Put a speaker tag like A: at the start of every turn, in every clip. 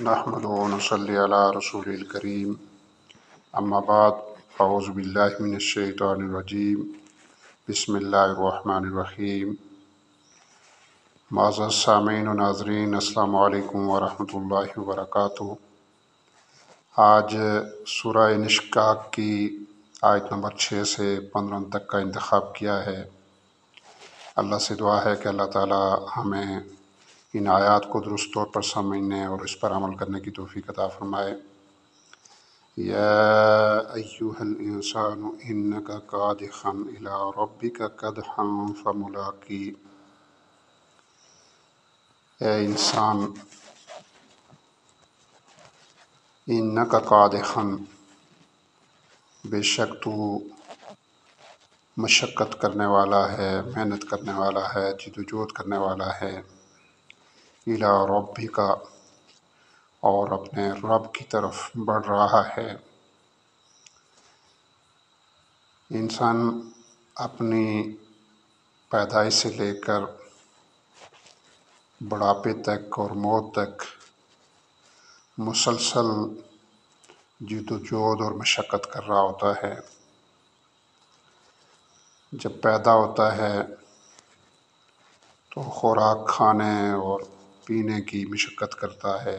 A: نحمدہ و نصلی علی رسول الکریم اما بعد اعوذ باللہ من الشیطان الرجیم بسم اللہ الرحمن الرحیم معزز سامعین و ناظرین السلام علیکم ورحمۃ اللہ وبرکاتہ۔ آج سورہ انشقاق کی آیت نمبر 6 سے 15 تک کا انتخاب کیا ہے۔ اللہ سے دعا ہے کہ اللہ تعالی ہمیں ان آیات کو درست طور پر سمجھنے اور اس پر عمل کرنے کی توفیق عطا فرمائے۔ یا ایھا الانسان انک کادح الی ربک کدحا فملاقی، اے انسان انک کادح، بے شک تو مشقت کرنے والا ہے، محنت کرنے والا ہے، جدوجہد کرنے والا ہے، الی ربک، اور اپنے رب کی طرف بڑھ رہا ہے۔ انسان اپنی پیدائش سے لے کر بڑھاپے تک اور موت تک مسلسل جدوجہد اور مشقت کر رہا ہوتا ہے۔ جب پیدا ہوتا ہے تو خوراک کھانے اور پینے کی مشقت کرتا ہے،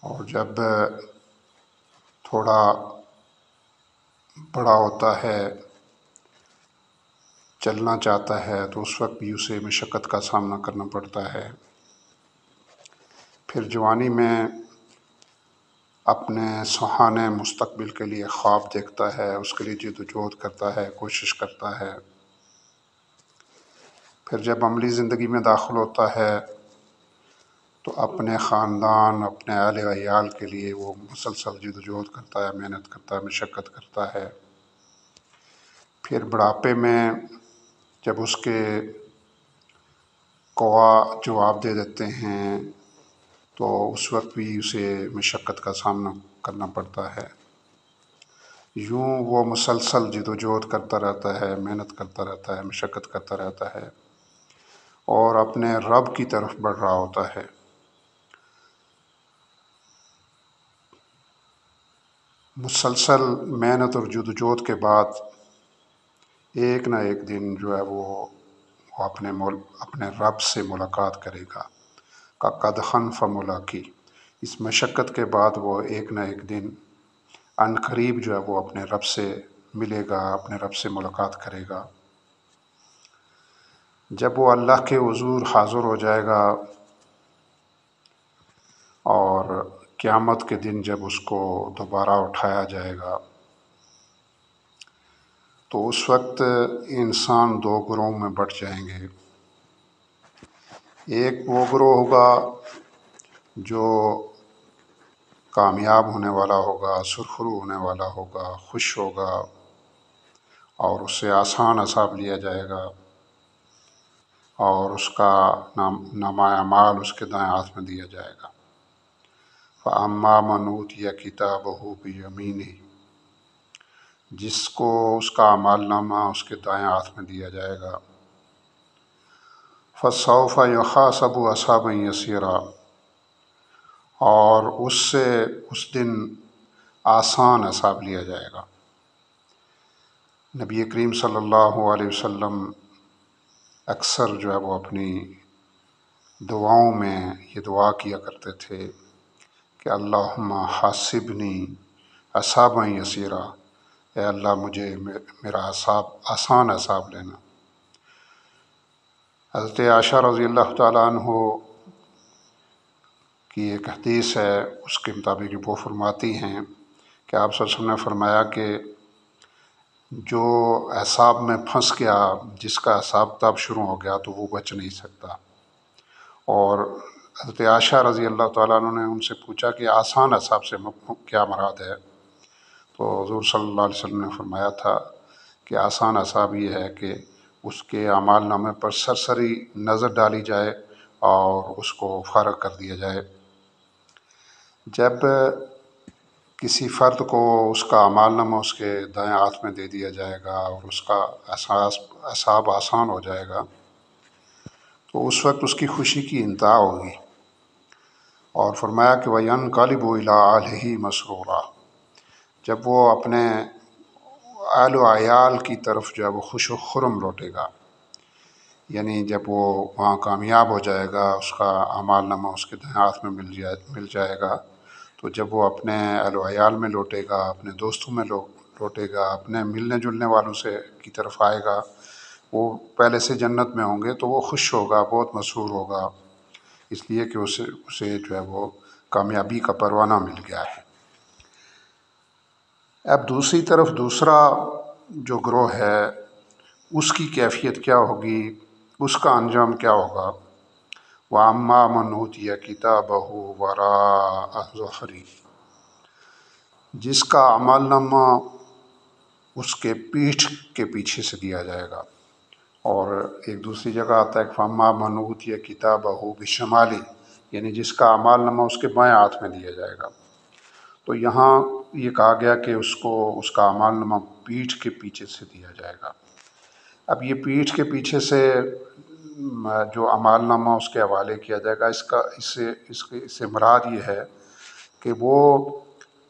A: اور جب تھوڑا بڑا ہوتا ہے، چلنا چاہتا ہے، تو اس وقت بھی اسے مشقت کا سامنا کرنا پڑتا ہے۔ پھر جوانی میں اپنے سہانے مستقبل کے لیے خواب دیکھتا ہے، اس کے لیے جدوجہد کرتا ہے، کوشش کرتا ہے۔ پھر جب عملی زندگی میں داخل ہوتا ہے تو اپنے خاندان، اپنے اہل و عیال کے لیے وہ مسلسل جدوجہد کرتا ہے، محنت کرتا ہے، مشقت کرتا ہے۔ پھر بڑھاپے میں جب اس کے قوا جواب دے دیتے ہیں تو اس وقت بھی اسے مشقت کا سامنا کرنا پڑتا ہے۔ یوں وہ مسلسل جدوجہد کرتا رہتا ہے، محنت کرتا رہتا ہے، مشقت کرتا رہتا ہے اور اپنے رب کی طرف بڑھ رہا ہوتا ہے۔ مسلسل محنت اور جدوجہد کے بعد ایک نہ ایک دن جو ہے وہ اپنے رب سے ملاقات کرے گا۔ قدحا فملاقی، اس مشقت کے بعد وہ ایک نہ ایک دن عن قریب جو ہے وہ اپنے رب سے ملے گا، اپنے رب سے ملاقات کرے گا۔ جب وہ اللہ کے حضور حاضر ہو جائے گا اور قیامت کے دن جب اس کو دوبارہ اٹھایا جائے گا تو اس وقت انسان دو گروہوں میں بٹ جائیں گے۔ ایک وہ گروہ ہوگا جو کامیاب ہونے والا ہوگا، سرخرو ہونے والا ہوگا، خوش ہوگا اور اس سے آسان حساب لیا جائے گا اور اس کا نامہ اعمال اس کے دائیں ہاتھ میں دیا جائے گا۔ فَأَمَّا مَنْ أُوتِيَ كِتَابَهُ بِيَمِينِهِ، جس کو اس کا اعمال نامہ اس کے دائیں ہاتھ میں دیا جائے گا۔ فَسَوْفَ يُحَاسَبُ حِسَابًا يَسِيرًا، اور اس سے اس دن آسان حساب لیا جائے گا۔ نبی کریم صلی اللہ علیہ وسلم اکثر جو ہے وہ اپنی دعاؤں میں یہ دعا کیا کرتے تھے کہ اللہم حاسبنی حسابا یسیرا، اے اللہ مجھے میرا حساب آسان حساب لینا۔ حضرت عائشہ رضی اللہ تعالیٰ عنہ کی ایک حدیث ہے، اس کے مطابق وہ فرماتی ہیں کہ آپ صلی اللہ علیہ وسلم نے فرمایا کہ جو حساب میں پھنس گیا، جس کا حساب کتاب شروع ہو گیا تو وہ بچ نہیں سکتا۔ اور حضرت عائشہ رضی اللہ تعالیٰ عنہ نے ان سے پوچھا کہ آسان حساب سے کیا مراد ہے؟ تو حضور صلی اللہ علیہ وسلم نے فرمایا تھا کہ آسان حساب یہ ہے کہ اس کے اعمال نامے پر سرسری نظر ڈالی جائے اور اس کو فارغ کر دیا جائے۔ جب کسی فرد کو اس کا اعمال نامہ اس کے دائیں ہاتھ میں دے دیا جائے گا اور اس کا حساب آسان ہو جائے گا تو اس وقت اس کی خوشی کی انتہا ہوگی۔ اور فرمایا کہ وَيَنْقَلِبُ إِلَىٰ أَهْلِهِ مَسْرُورًا، جب وہ اپنے اہل و عیال کی طرف جو ہے وہ خوش و خرم لوٹے گا، یعنی جب وہ وہاں کامیاب ہو جائے گا، اس کا اعمال نامہ اس کے ہاتھ میں مل جائے گا، تو جب وہ اپنے اہل و عیال میں لوٹے گا، اپنے دوستوں میں لوٹے گا، اپنے ملنے جلنے والوں سے کی طرف آئے گا، وہ پہلے سے جنت میں ہوں گے تو وہ خوش ہوگا، بہت مسرور ہوگا، اس لیے کہ اسے جو ہے وہ کامیابی کا پروانہ مل گیا ہے۔ اب دوسری طرف دوسرا جو گروہ ہے اس کی کیفیت کیا ہوگی، اس کا انجام کیا ہوگا؟ وَأَمَّا مَنْ أُوتِيَ كِتَابَهُ وَرَاءَ ظَهْرِهِ، جس کا اعمال نامہ اس کے پیٹھ کے پیچھے سے دیا جائے گا، اور ایک دوسری جگہ آتا ہے کہ فَأَمَّا مَنْ أُوتِيَ كِتَابَهُ بِشِمَالِهِ، یعنی جس کا اعمال نامہ اس کے بائیں ہاتھ میں دیا جائے گا۔ تو یہاں یہ کہا گیا کہ اس کا اعمال نامہ پیٹھ کے پیچھے سے دیا جائے گا۔ اب یہ پیٹھ کے پیچھے سے جو اعمال نامہ اس کے حوالے کیا جائے گا، اس سے مراد یہ ہے کہ وہ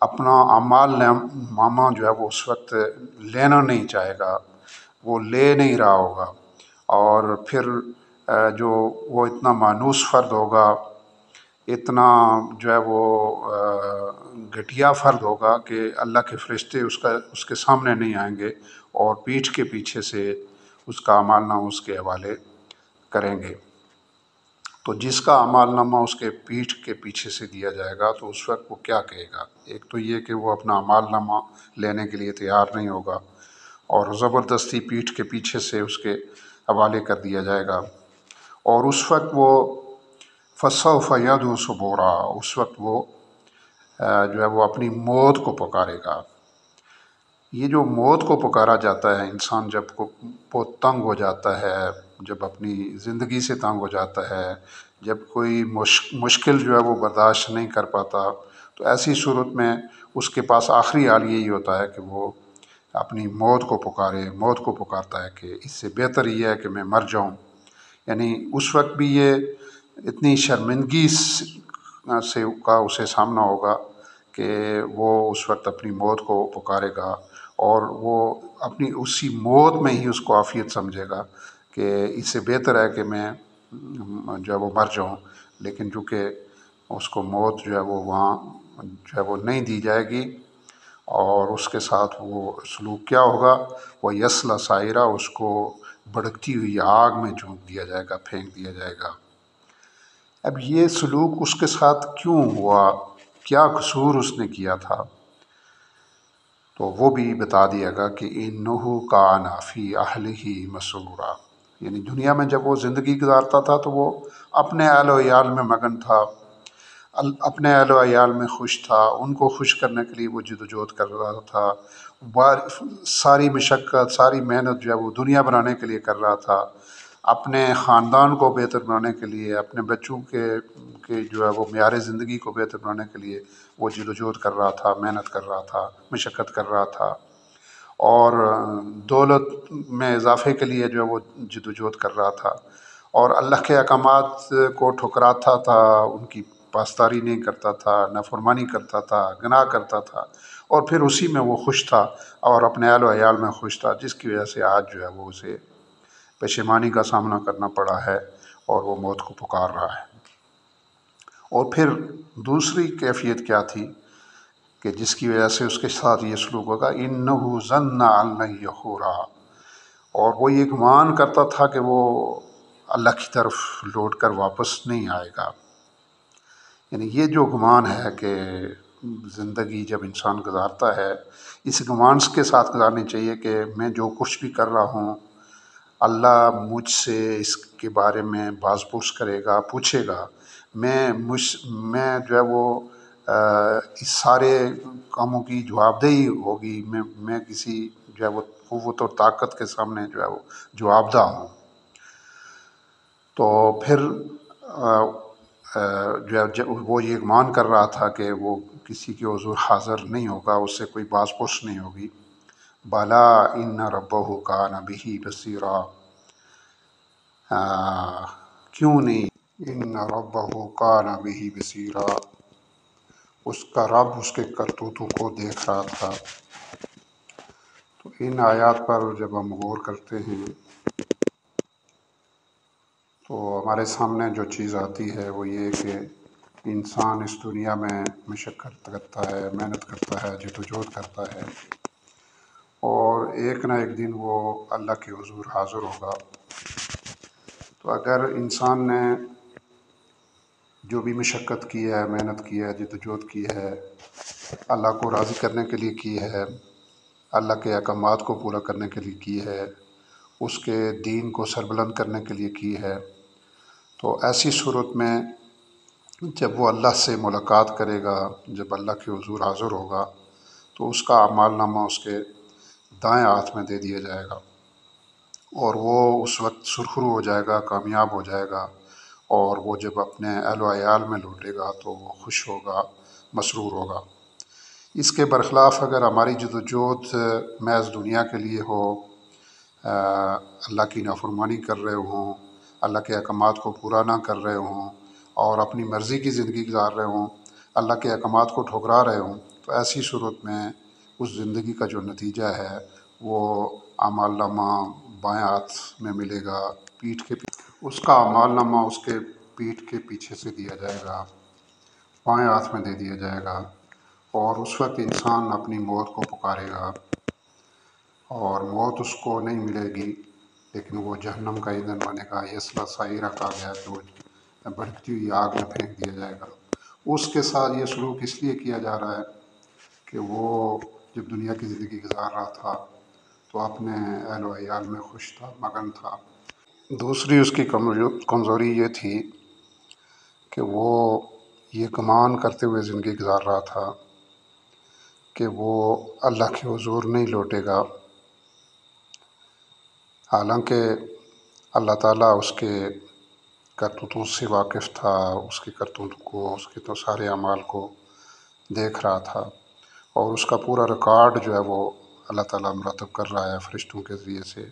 A: اپنا اعمال نامہ جو ہے وہ اس وقت لینا نہیں چاہے گا، وہ لے نہیں رہا ہوگا، اور پھر جو وہ اتنا مانوس فرد ہوگا، اتنا جو ہے وہ گھٹیا فرد ہوگا کہ اللہ کے فرشتے اس کے سامنے نہیں آئیں گے اور پیٹھ کے پیچھے سے اس کا اعمال نامہ اس کے حوالے کریں گے۔ تو جس کا اعمال نامہ اس کے پیٹھ کے پیچھے سے دیا جائے گا تو اس وقت وہ کیا کہے گا؟ ایک تو یہ کہ وہ اپنا اعمال نامہ لینے کے لیے تیار نہیں ہوگا، اور زبردستی پیٹھ کے پیچھے سے اس کے حوالے کر دیا جائے گا، اور اس وقت وہ فَسَوْفَ يَدْعُو ثُبُورًا، اس وقت وہ جو ہے وہ اپنی موت کو پکارے گا۔ یہ جو موت کو پکارا جاتا ہے، انسان جب بہت تنگ ہو جاتا ہے، جب اپنی زندگی سے تنگ ہو جاتا ہے، جب کوئی مشکل جو ہے وہ برداشت نہیں کر پاتا، تو ایسی صورت میں اس کے پاس آخری حال یہی ہوتا ہے کہ وہ اپنی موت کو پکارتا ہے کہ اس سے بہتر یہ ہے کہ میں مر جاؤں۔ یعنی اس وقت بھی یہ اتنی شرمندگی کا اسے سامنا ہوگا کہ وہ اس وقت اپنی موت کو پکارے گا، اور وہ اپنی اسی موت میں ہی اس کو عافیت سمجھے گا کہ اس سے بہتر ہے کہ میں جو ہے وہ مر جاؤں، لیکن چونکہ اس کو موت جو ہے وہ وہاں جو ہے وہ نہیں دی جائے گی، اور اس کے ساتھ وہ سلوک کیا ہوگا؟ وہ یصلیٰ سعیرا، اس کو بھڑکتی ہوئی آگ میں جھونک دیا جائے گا، پھینک دیا جائے گا۔ اب یہ سلوک اس کے ساتھ کیوں ہوا؟ کیا قصور اس نے کیا تھا؟ تو وہ بھی بتا دیا گا کہ اِنَّهُ كَانَ فِي أَهْلِهِ مَسْرُورًا، یعنی دنیا میں جب وہ زندگی گزارتا تھا تو وہ اپنے اہل و عیال میں مگن تھا، اپنے اہل و عیال میں خوش تھا، ان کو خوش کرنے کے لیے وہ جد و جہد کر رہا تھا، ساری مشقت، ساری محنت جو ہے وہ دنیا بنانے کے لیے کر رہا تھا، اپنے خاندان کو بہتر بنانے کے لیے، اپنے بچوں کے جو ہے وہ معیار زندگی کو بہتر بنانے کے لیے وہ جد و جہد کر رہا تھا، محنت کر رہا تھا، مشقت کر رہا تھا، اور دولت میں اضافے کے لیے جو ہے وہ جد و جہد کر رہا تھا، اور اللہ کے احکامات کو ٹھکراتا تھا، ان کی پاسداری نہیں کرتا تھا، نافرمانی کرتا تھا، گناہ کرتا تھا، اور پھر اسی میں وہ خوش تھا اور اپنے اہل و عیال میں خوش تھا، جس کی وجہ سے آج جو ہے وہ اسے پشیمانی کا سامنا کرنا پڑا ہے اور وہ موت کو پکار رہا ہے۔ اور پھر دوسری کیفیت کیا تھی کہ جس کی وجہ سے اس کے ساتھ یہ سلوک ہوگا؟ اِنَّهُ ظَنَّ أَن لَّن يَحُورَ، اور وہ یہ گمان کرتا تھا کہ وہ اللہ کی طرف لوٹ کر واپس نہیں آئے گا۔ یعنی یہ جو گمان ہے کہ زندگی جب انسان گزارتا ہے، اس گمان کے ساتھ گزارنی چاہیے کہ میں جو کچھ بھی کر رہا ہوں، اللہ مجھ سے اس کے بارے میں باز پرس کرے گا، پوچھے گا، میں جو ہے وہ اس سارے کاموں کی جواب دہی ہوگی، میں کسی جو ہے وہ قوت اور طاقت کے سامنے جو ہے وہ جواب دہ ہوں۔ تو پھر جو ہے وہ یہ گمان کر رہا تھا کہ وہ کسی کے حضور حاضر نہیں ہوگا، اس سے کوئی باز پرس نہیں ہوگی۔ بَلَا إِنَّ رَبَّهُ كَانَ بِهِ بَصِيرًا، کیوں نہیں، ان ربہ کان بہ بصیرا، اس کا رب اس کے کرتوتوں کو دیکھ رہا تھا۔ تو ان آیات پر جب ہم غور کرتے ہیں تو ہمارے سامنے جو چیز آتی ہے وہ یہ کہ انسان اس دنیا میں مشقت کرتا ہے، محنت کرتا ہے، جدوجہد کرتا ہے، اور ایک نہ ایک دن وہ اللہ کے حضور حاضر ہوگا۔ تو اگر انسان نے جو بھی مشقت کی ہے، محنت کی ہے، جدوجہد کی ہے، اللہ کو راضی کرنے کے لیے کی ہے، اللہ کے احکامات کو پورا کرنے کے لیے کی ہے، اس کے دین کو سربلند کرنے کے لیے کی ہے، تو ایسی صورت میں جب وہ اللہ سے ملاقات کرے گا، جب اللہ کے حضور حاضر ہوگا، تو اس کا اعمال نامہ اس کے دائیں ہاتھ میں دے دیا جائے گا، اور وہ اس وقت سرخرو ہو جائے گا، کامیاب ہو جائے گا، اور وہ جب اپنے اہل و عیال میں لوٹے گا تو وہ خوش ہوگا، مسرور ہوگا۔ اس کے برخلاف اگر ہماری جدوجہد محض دنیا کے لیے ہو، اللہ کی نافرمانی کر رہے ہوں، اللہ کے احکامات کو پورا نہ کر رہے ہوں، اور اپنی مرضی کی زندگی گزار رہے ہوں، اللہ کے احکامات کو ٹھکرا رہے ہوں، تو ایسی صورت میں اس زندگی کا جو نتیجہ ہے وہ اعمال نامہ بائیں ہاتھ میں ملے گا، اس کا اعمال نامہ اس کے پیٹھ کے پیچھے سے دیا جائے گا، بائیں ہاتھ میں دے دیا جائے گا، اور اس وقت انسان اپنی موت کو پکارے گا، اور موت اس کو نہیں ملے گی، لیکن وہ جہنم کا ایندھن بنے گا۔ یصلیٰ سعیرا کہا گیا کہ وہ بھڑکتی ہوئی آگ میں پھینک دیا جائے گا۔ اس کے ساتھ یہ سلوک اس لیے کیا جا رہا ہے کہ وہ جب دنیا کی زندگی گزار رہا تھا تو اپنے اہل و عیال میں خوش تھا، مگن تھا۔ دوسری اس کی کمزوری یہ تھی کہ وہ یہ گمان کرتے ہوئے زندگی گزار رہا تھا کہ وہ اللہ کے حضور نہیں لوٹے گا، حالانکہ اللہ تعالیٰ اس کے کرتوتوں سے واقف تھا، اس کے کرتوتوں کو، اس کے تو سارے اعمال کو دیکھ رہا تھا، اور اس کا پورا ریکارڈ جو ہے وہ اللہ تعالیٰ مرتب کر رہا ہے فرشتوں کے ذریعے سے،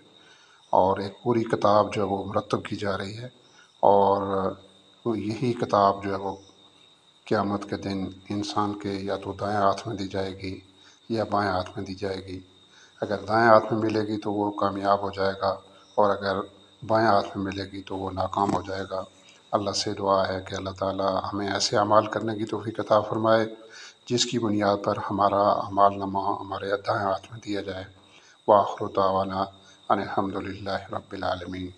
A: اور ایک پوری کتاب جو ہے وہ مرتب کی جا رہی ہے، اور یہی کتاب جو ہے وہ قیامت کے دن انسان کے یا تو دائیں ہاتھ میں دی جائے گی یا بائیں ہاتھ میں دی جائے گی۔ اگر دائیں ہاتھ میں ملے گی تو وہ کامیاب ہو جائے گا، اور اگر بائیں ہاتھ میں ملے گی تو وہ ناکام ہو جائے گا۔ اللہ سے دعا ہے کہ اللہ تعالیٰ ہمیں ایسے اعمال کرنے کی توفیق عطا فرمائے جس کی بنیاد پر ہمارا اعمال نامہ ہمارے دائیں ہاتھ میں دیا جائے۔ وآخر دعوانا ان الحمد للہ رب العالمین۔